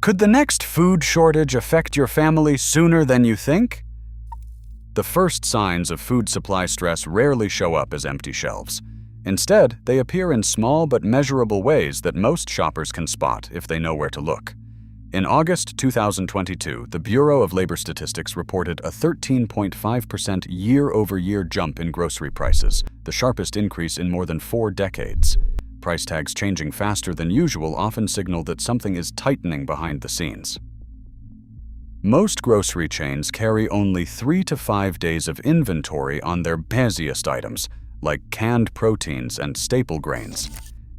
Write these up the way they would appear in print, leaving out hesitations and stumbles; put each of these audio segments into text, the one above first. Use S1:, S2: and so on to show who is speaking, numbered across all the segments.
S1: Could the next food shortage affect your family sooner than you think? The first signs of food supply stress rarely show up as empty shelves. Instead, they appear in small but measurable ways that most shoppers can spot if they know where to look. In August 2022, the Bureau of Labor Statistics reported a 13.5% year-over-year jump in grocery prices, the sharpest increase in more than 4 decades. Price tags changing faster than usual often signal that something is tightening behind the scenes. Most grocery chains carry only 3 to 5 days of inventory on their busiest items, like canned proteins and staple grains.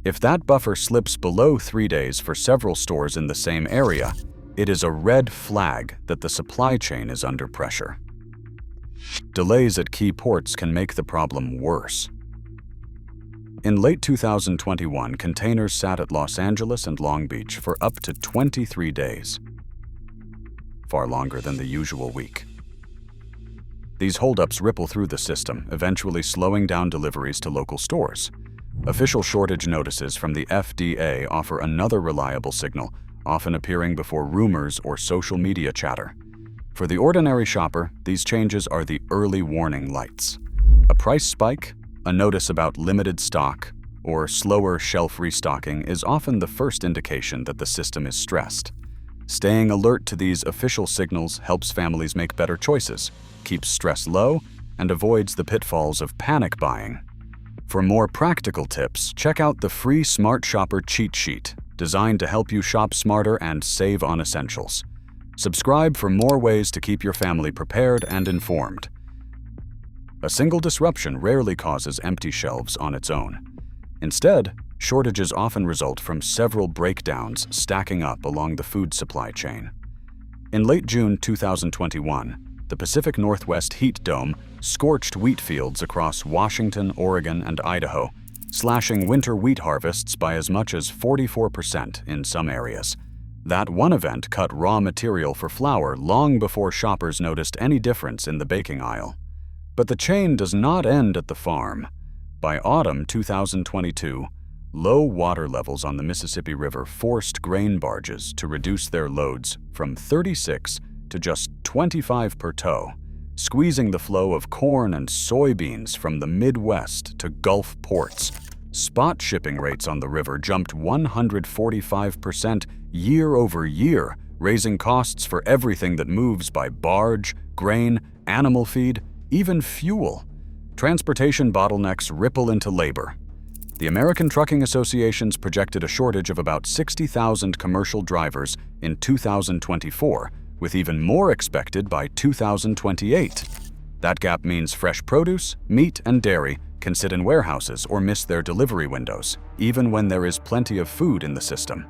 S1: If that buffer slips below 3 days for several stores in the same area, it is a red flag that the supply chain is under pressure. Delays at key ports can make the problem worse. In late 2021, containers sat at Los Angeles and Long Beach for up to 23 days, far longer than the usual week. These holdups ripple through the system, eventually slowing down deliveries to local stores. Official shortage notices from the FDA offer another reliable signal, often appearing before rumors or social media chatter. For the ordinary shopper, these changes are the early warning lights. A price spike, a notice about limited stock, or slower shelf restocking is often the first indication that the system is stressed. Staying alert to these official signals helps families make better choices, keeps stress low, and avoids the pitfalls of panic buying. For more practical tips, check out the free Smart Shopper cheat sheet, designed to help you shop smarter and save on essentials. Subscribe for more ways to keep your family prepared and informed. A single disruption rarely causes empty shelves on its own. Instead, shortages often result from several breakdowns stacking up along the food supply chain. In late June 2021, the Pacific Northwest heat dome scorched wheat fields across Washington, Oregon, and Idaho, slashing winter wheat harvests by as much as 44% in some areas. That one event cut raw material for flour long before shoppers noticed any difference in the baking aisle. But the chain does not end at the farm. By autumn 2022, low water levels on the Mississippi River forced grain barges to reduce their loads from 36 to just 25 per tow, squeezing the flow of corn and soybeans from the Midwest to Gulf ports. Spot shipping rates on the river jumped 145% year over year, raising costs for everything that moves by barge, grain, animal feed, even fuel. Transportation bottlenecks ripple into labor. The American Trucking Association's projected a shortage of about 60,000 commercial drivers in 2024, with even more expected by 2028. That gap means fresh produce, meat, and dairy can sit in warehouses or miss their delivery windows, even when there is plenty of food in the system.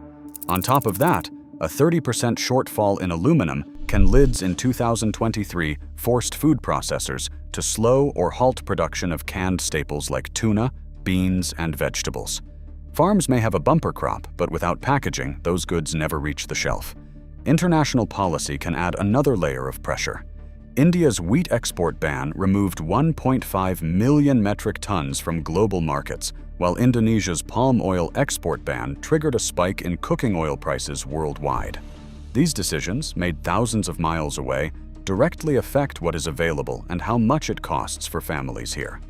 S1: On top of that, a 30% shortfall in aluminum can lids in 2023 forced food processors to slow or halt production of canned staples like tuna, beans, and vegetables. Farms may have a bumper crop, but without packaging, those goods never reach the shelf. International policy can add another layer of pressure. India's wheat export ban removed 1.5 million metric tons from global markets, while Indonesia's palm oil export ban triggered a spike in cooking oil prices worldwide. These decisions, made thousands of miles away, directly affect what is available and how much it costs for families here.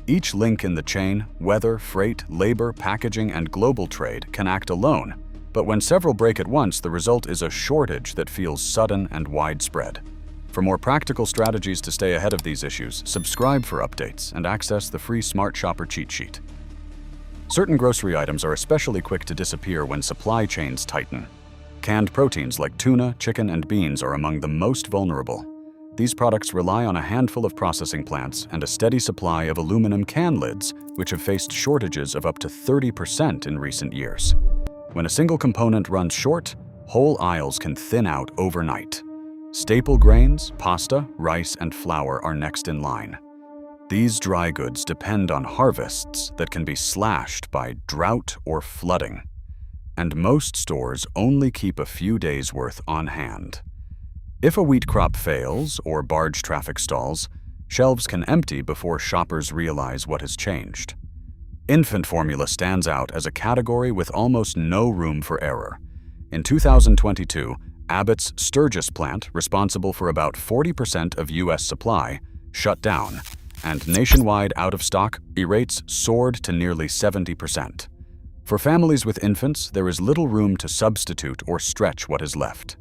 S1: Each link in the chain, weather, freight, labor, packaging, and global trade, can act alone, but when several break at once, the result is a shortage that feels sudden and widespread. For more practical strategies to stay ahead of these issues, subscribe for updates and access the free Smart Shopper cheat sheet. Certain grocery items are especially quick to disappear when supply chains tighten. Canned proteins like tuna, chicken, and beans are among the most vulnerable. These products rely on a handful of processing plants and a steady supply of aluminum can lids, which have faced shortages of up to 30% in recent years. When a single component runs short, whole aisles can thin out overnight. Staple grains, pasta, rice, and flour are next in line. These dry goods depend on harvests that can be slashed by drought or flooding, and most stores only keep a few days' worth on hand. If a wheat crop fails or barge traffic stalls, shelves can empty before shoppers realize what has changed. Infant formula stands out as a category with almost no room for error. In 2022, Abbott's Sturgis plant, responsible for about 40% of U.S. supply, shut down, and nationwide out-of-stock rates soared to nearly 70%. For families with infants, there is little room to substitute or stretch what is left.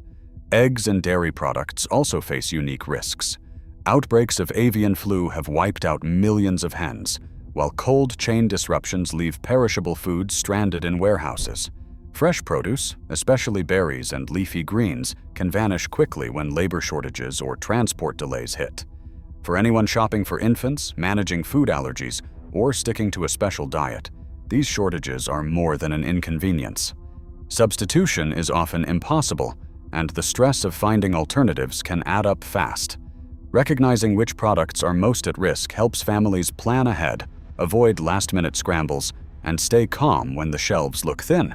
S1: Eggs and dairy products also face unique risks. Outbreaks of avian flu have wiped out millions of hens, while cold chain disruptions leave perishable foods stranded in warehouses. Fresh produce, especially berries and leafy greens, can vanish quickly when labor shortages or transport delays hit. For anyone shopping for infants, managing food allergies, or sticking to a special diet, these shortages are more than an inconvenience. Substitution is often impossible, and the stress of finding alternatives can add up fast. Recognizing which products are most at risk helps families plan ahead, avoid last-minute scrambles, and stay calm when the shelves look thin.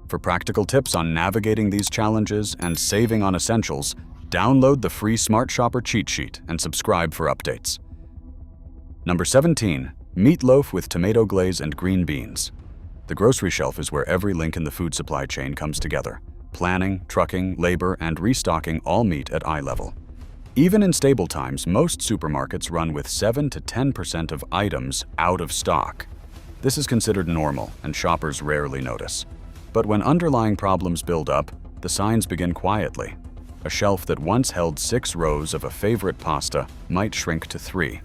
S1: For practical tips on navigating these challenges and saving on essentials, download the free Smart Shopper cheat sheet and subscribe for updates. Number 17. Meatloaf with tomato glaze and green beans. The grocery shelf is where every link in the food supply chain comes together. Planning, trucking, labor, and restocking all meet at eye level. Even in stable times, most supermarkets run with 7 to 10% of items out of stock. This is considered normal, and shoppers rarely notice. But when underlying problems build up, the signs begin quietly. A shelf that once held 6 rows of a favorite pasta might shrink to 3.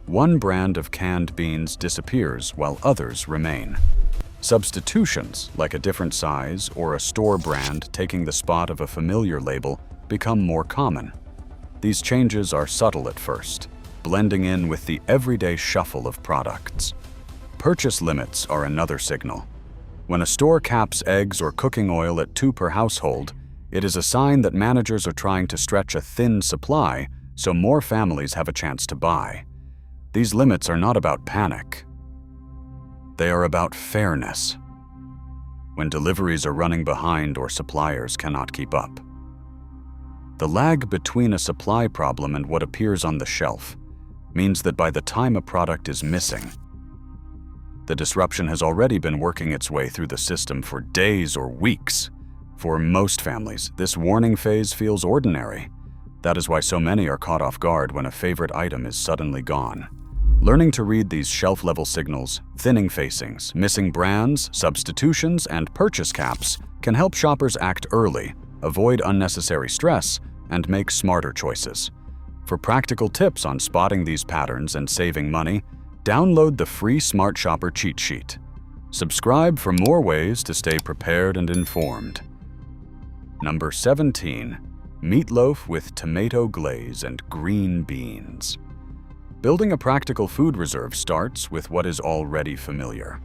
S1: One brand of canned beans disappears while others remain. Substitutions, like a different size or a store brand taking the spot of a familiar label, become more common. These changes are subtle at first, blending in with the everyday shuffle of products. Purchase limits are another signal. When a store caps eggs or cooking oil at 2 per household, it is a sign that managers are trying to stretch a thin supply so more families have a chance to buy. These limits are not about panic. They are about fairness. When deliveries are running behind or suppliers cannot keep up. The lag between a supply problem and what appears on the shelf means that by the time a product is missing, the disruption has already been working its way through the system for days or weeks. For most families, this warning phase feels ordinary. That is why so many are caught off guard when a favorite item is suddenly gone. Learning to read these shelf-level signals, thinning facings, missing brands, substitutions, and purchase caps can help shoppers act early, avoid unnecessary stress, and make smarter choices. For practical tips on spotting these patterns and saving money, download the free Smart Shopper cheat sheet. Subscribe for more ways to stay prepared and informed. Number 17. Meatloaf with tomato glaze and green beans. Building a practical food reserve starts with what is already familiar.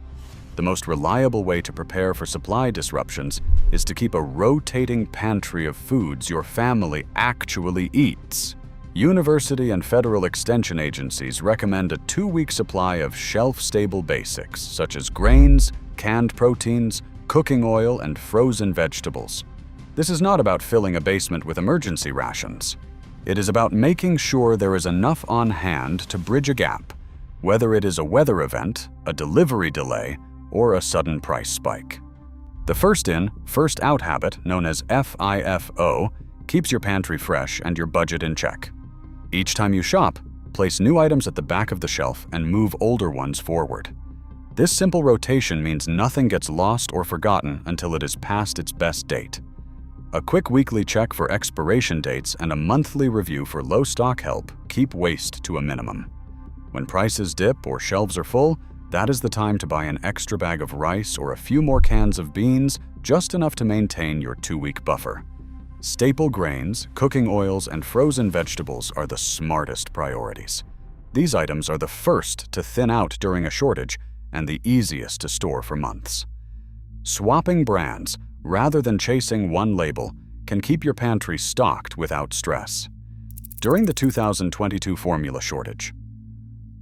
S1: The most reliable way to prepare for supply disruptions is to keep a rotating pantry of foods your family actually eats. University and federal extension agencies recommend a 2-week supply of shelf-stable basics, such as grains, canned proteins, cooking oil, and frozen vegetables. This is not about filling a basement with emergency rations. It is about making sure there is enough on hand to bridge a gap, whether it is a weather event, a delivery delay, or a sudden price spike. The first-in, first-out habit, known as FIFO, keeps your pantry fresh and your budget in check. Each time you shop, place new items at the back of the shelf and move older ones forward. This simple rotation means nothing gets lost or forgotten until it is past its best date. A quick weekly check for expiration dates and a monthly review for low stock help keep waste to a minimum. When prices dip or shelves are full, that is the time to buy an extra bag of rice or a few more cans of beans, just enough to maintain your 2-week buffer. Staple grains, cooking oils, and frozen vegetables are the smartest priorities. These items are the first to thin out during a shortage and the easiest to store for months. Swapping brands, rather than chasing one label, can keep your pantry stocked without stress. During the 2022 formula shortage,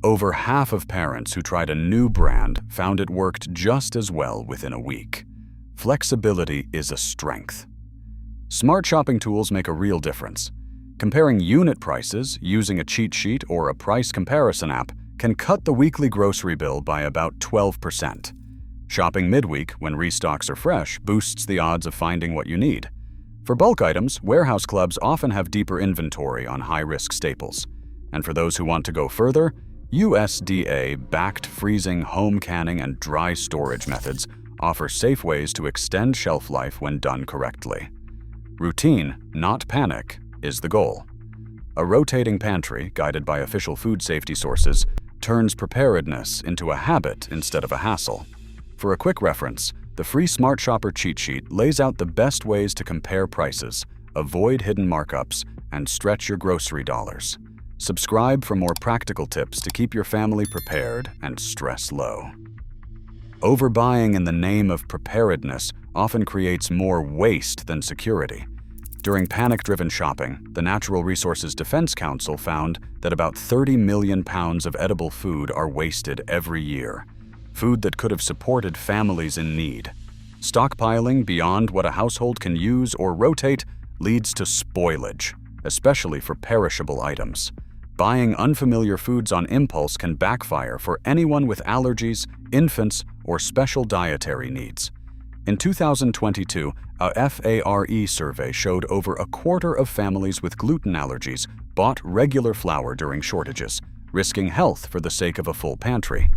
S1: over half of parents who tried a new brand found it worked just as well within a week. Flexibility is a strength. Smart shopping tools make a real difference. Comparing unit prices using a cheat sheet or a price comparison app can cut the weekly grocery bill by about 12%. Shopping midweek, when restocks are fresh, boosts the odds of finding what you need. For bulk items, warehouse clubs often have deeper inventory on high-risk staples. And for those who want to go further, USDA-backed freezing, home canning, and dry storage methods offer safe ways to extend shelf life when done correctly. Routine, not panic, is the goal. A rotating pantry, guided by official food safety sources, turns preparedness into a habit instead of a hassle. For a quick reference, the free Smart Shopper cheat sheet lays out the best ways to compare prices, avoid hidden markups, and stretch your grocery dollars. Subscribe for more practical tips to keep your family prepared and stress low. Overbuying in the name of preparedness often creates more waste than security. During panic-driven shopping, the Natural Resources Defense Council found that about 30 million pounds of edible food are wasted every year, food that could have supported families in need. Stockpiling beyond what a household can use or rotate leads to spoilage, especially for perishable items. Buying unfamiliar foods on impulse can backfire for anyone with allergies, infants, or special dietary needs. In 2022, a FARE survey showed over a quarter of families with gluten allergies bought regular flour during shortages, risking health for the sake of a full pantry.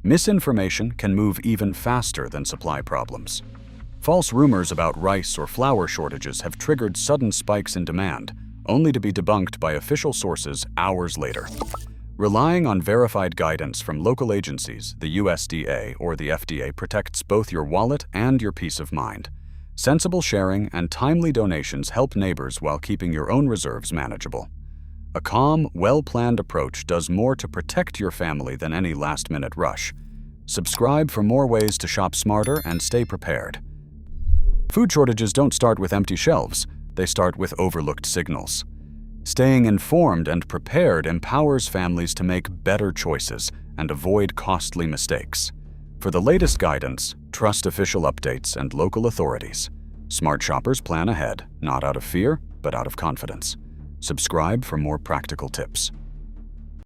S1: Misinformation can move even faster than supply problems. False rumors about rice or flour shortages have triggered sudden spikes in demand, only to be debunked by official sources hours later. Relying on verified guidance from local agencies, the USDA or the FDA protects both your wallet and your peace of mind. Sensible sharing and timely donations help neighbors while keeping your own reserves manageable. A calm, well-planned approach does more to protect your family than any last-minute rush. Subscribe for more ways to shop smarter and stay prepared. Food shortages don't start with empty shelves. They start with overlooked signals. Staying informed and prepared empowers families to make better choices and avoid costly mistakes. For the latest guidance, trust official updates and local authorities. Smart shoppers plan ahead, not out of fear, but out of confidence. Subscribe for more practical tips.